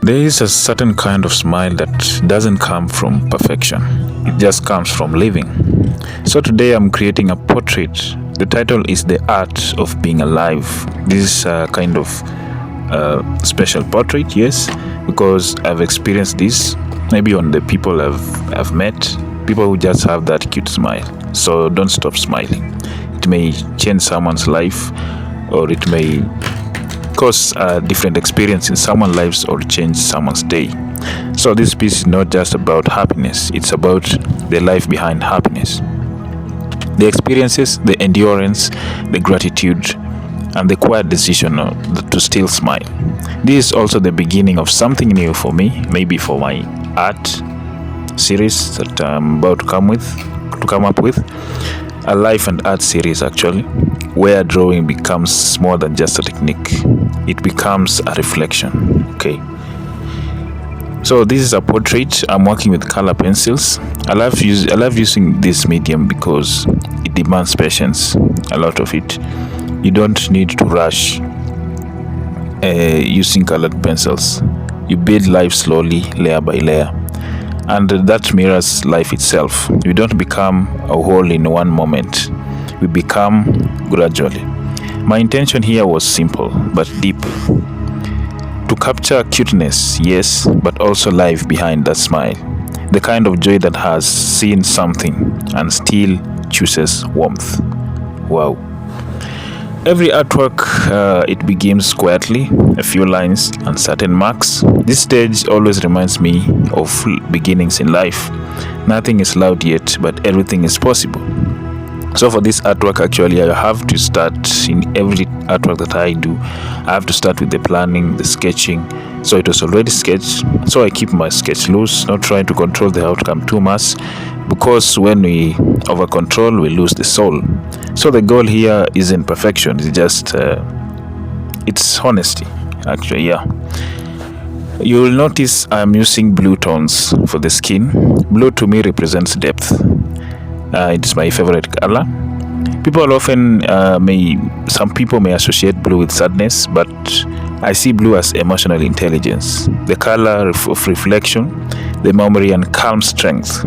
There is a certain kind of smile that doesn't come from perfection, it just comes from living. So today I'm creating a portrait. The title is The Art of Being Alive. This is a kind of special portrait, yes, because I've experienced this maybe on the people I've met, people who just have that cute smile. So don't stop smiling. It may change someone's life, or it may cause a different experience in someone's lives or change someone's day. So this piece is not just about happiness, it's about the life behind happiness. The experiences, the endurance, the gratitude, and the quiet decision to still smile. This is also the beginning of something new for me, maybe for my art series that I'm about to come up with. A life and art series actually, where drawing becomes more than just a technique. It becomes a reflection. Okay. So this is a portrait. I'm working with color pencils. I love using this medium because it demands patience, a lot of it. You don't need to rush using colored pencils. You build life slowly, layer by layer. And that mirrors life itself. We don't become a whole in one moment. We become gradually. My intention here was simple but deep. To capture cuteness, yes, but also life behind that smile. The kind of joy that has seen something and still chooses warmth. Wow. Every artwork, it begins quietly, a few lines and certain marks. This stage always reminds me of beginnings in life. Nothing is loud yet, but everything is possible. So for this artwork, actually, I have to start in every artwork that I do. I have to start with the planning, the sketching. So it was already sketched. So I keep my sketch loose, not trying to control the outcome too much, because when we over control, we lose the soul. So the goal here isn't perfection. It's just, it's honesty, actually, yeah. You will notice I'm using blue tones for the skin. Blue to me represents depth. It's my favorite color. People often some people may associate blue with sadness, but I see blue as emotional intelligence, the color of reflection, the memory and calm strength.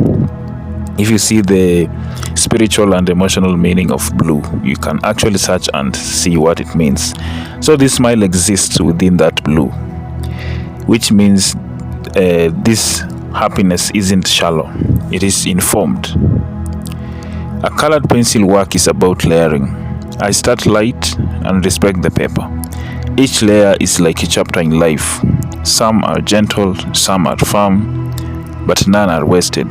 If you see the spiritual and emotional meaning of blue, you can actually search and see what it means. So this smile exists within that blue, which means this happiness isn't shallow, it is informed. A colored pencil work is about layering. I start light and respect the paper. Each layer is like a chapter in life. Some are gentle, some are firm, but none are wasted.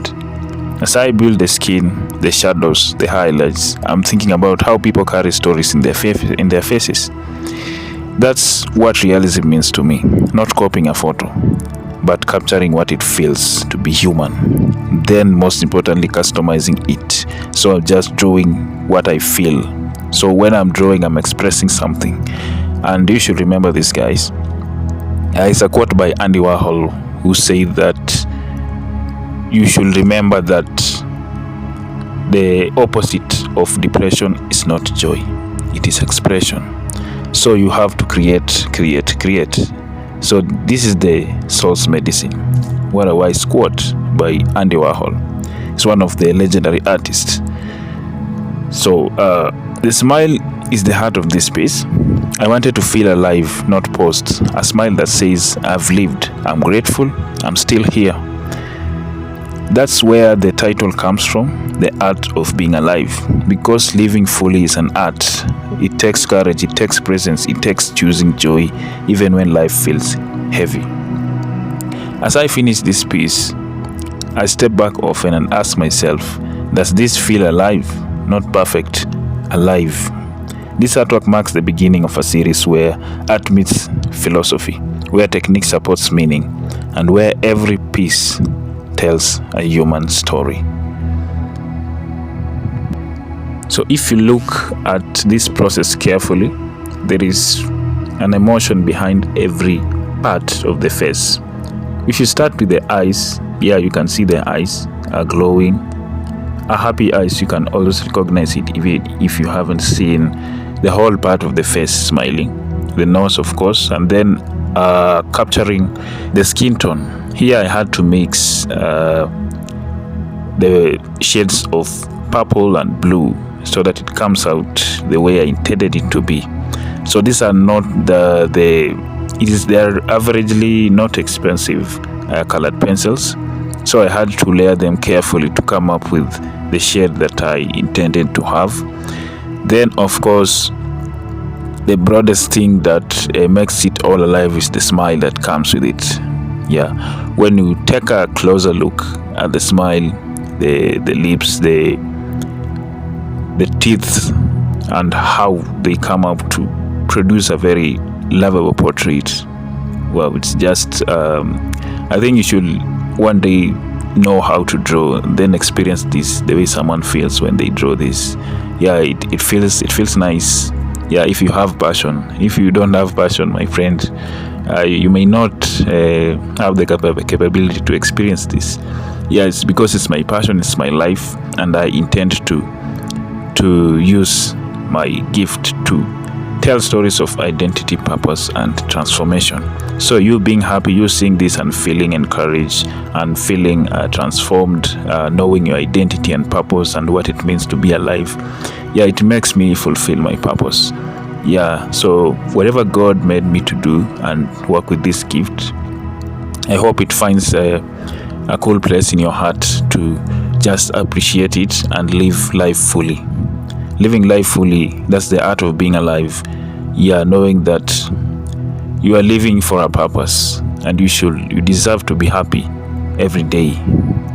As I build the skin, the shadows, the highlights, I'm thinking about how people carry stories in their faces. That's what realism means to me. Not copying a photo, but capturing what it feels to be human. Then most importantly, customizing it. So just drawing what I feel. So when I'm drawing, I'm expressing something. And you should remember this, guys. It's a quote by Andy Warhol, who said that you should remember that the opposite of depression is not joy, it is expression. So you have to create. So this is the soul's medicine. What a wise quote by Andy Warhol. He's one of the legendary artists. So the smile is the heart of this piece. I wanted to feel alive, not paused. A smile that says, I've lived, I'm grateful, I'm still here. That's where the title comes from, The Art of Being Alive. Because living fully is an art. It takes courage, it takes presence, it takes choosing joy, even when life feels heavy. As I finish this piece, I step back often and ask myself, does this feel alive? Not perfect, alive. This artwork marks the beginning of a series where art meets philosophy, where technique supports meaning, and where every piece tells a human story. So if you look at this process carefully, there is an emotion behind every part of the face. If you start with the eyes, yeah, you can see the eyes are glowing. A happy eyes, you can always recognize it even if you haven't seen the whole part of the face smiling. The nose, of course, and then capturing the skin tone. Here I had to mix the shades of purple and blue so that it comes out the way I intended it to be. So these are not they're averagely not expensive colored pencils. So I had to layer them carefully to come up with the shade that I intended to have. Then of course, the broadest thing that makes it all alive is the smile that comes with it. Yeah, when you take a closer look at the smile, the lips, the teeth, and how they come up to produce a very lovable portrait. Well, it's just I think you should one day know how to draw, then experience this the way someone feels when they draw this. Yeah, it feels nice. Yeah, if you have passion. If you don't have passion, my friend, you may not have the capability to experience this. Yeah, it's because it's my passion, it's my life, and I intend to use my gift to tell stories of identity, purpose, and transformation. So you being happy, you seeing this and feeling encouraged and feeling transformed, knowing your identity and purpose and what it means to be alive, yeah, it makes me fulfill my purpose. Yeah, so whatever God made me to do and work with this gift, I hope it finds a cool place in your heart to just appreciate it and live life fully. Living life fully, that's the art of being alive. Yeah, knowing that you are living for a purpose and you deserve to be happy every day,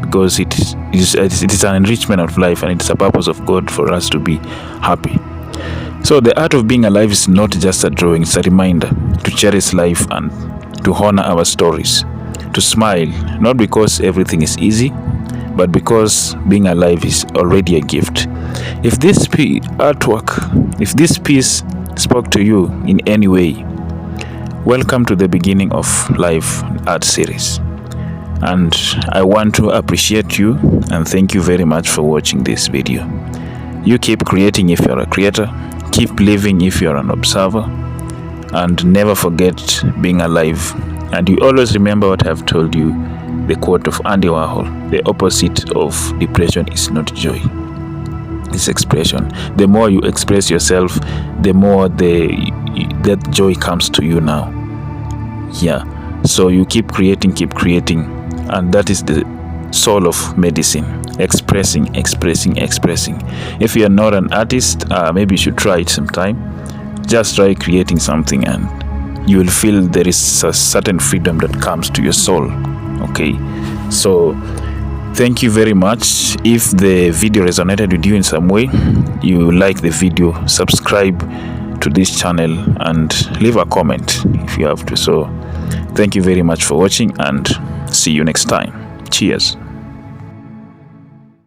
because it is an enrichment of life and it's a purpose of God for us to be happy. So the art of being alive is not just a drawing, it's a reminder to cherish life and to honor our stories, to smile, not because everything is easy, but because being alive is already a gift. If this if this piece spoke to you in any way, welcome to the beginning of Life Art Series. And I want to appreciate you and thank you very much for watching this video. You keep creating if you're a creator, keep living if you're an observer, and never forget being alive. And you always remember what I've told you, the quote of Andy Warhol: the opposite of depression is not joy, it's expression. The more you express yourself, the more that joy comes to you now. Yeah, so you keep creating, and that is the soul of medicine. Expressing. If you are not an artist, maybe you should try it sometime. Just try creating something and you will feel there is a certain freedom that comes to your soul. Okay, so thank you very much. If the video resonated with you in some way, you like the video, subscribe to this channel and leave a comment if you have to. So thank you very much for watching and see you next time. Cheers.